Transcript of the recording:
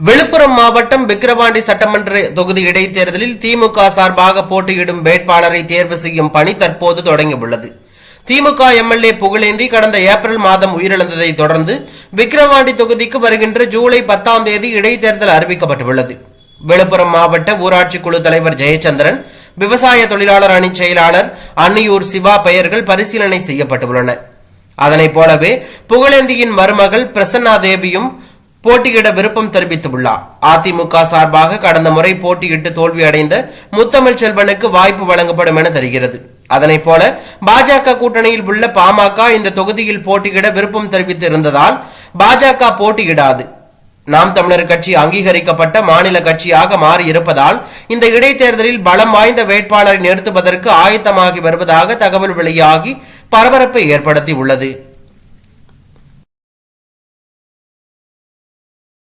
விழுப்புரம் மாவட்டம் விக்கிரவாண்டி சட்டமன்ற தொகுதி இடைத்தேர்தலில் திமுக சார்பாக போட்டியிடும் வேட்பாளரை தேர்வு செய்யும் பணி தற்போது தொடங்கியுள்ளது. திமுக எம்எல்ஏ புகழேந்தி கடந்த ஏப்ரல் மாதம் உயிரிழந்ததை தொடர்ந்து விக்கிரவாண்டி தொகுதிக்கு வருகின்ற ஜூலை 10ஆம் தேதி இடைத்தேர்தல் அறிவிக்கப்பட்டுள்ளது. விழுப்புரம் மாவட்ட ஊராட்சி குழு தலைவர் ஜெயச்சந்திரன், விவசாய தொழிலாளர் அணி செயலாளர் அன்னியூர் சிவா பெயர்கள் பரிசீலனை செய்யப்பட்டுள்ளன. அதனைப் போலவே புகழேந்தியின் மருமகள் பிரசன்னா தேவியும் போட்டியிட விருப்பம் தெரிவித்துள்ளார். அதிமுக சார்பாக கடந்த முறை போட்டியிட்டு தோல்வியடைந்த முத்தமிழ் செல்வனுக்கு வாய்ப்பு வழங்கப்படும் என தெரிகிறது. அதனைப் போல பாஜக கூட்டணியில் உள்ள பாமக இந்த தொகுதியில் போட்டியிட விருப்பம் தெரிவித்திருந்ததால் பாஜக போட்டியிடாது. நாம் தமிழர் கட்சி அங்கீகரிக்கப்பட்ட மாநில கட்சியாக மாறி இருப்பதால் இந்த இடைத்தேர்தலில் பலம் வாய்ந்த வேட்பாளரை நிறுத்துவதற்கு ஆயத்தமாகி வருவதாக தகவல் வெளியாகி பரபரப்பை ஏற்படுத்தி உள்ளது.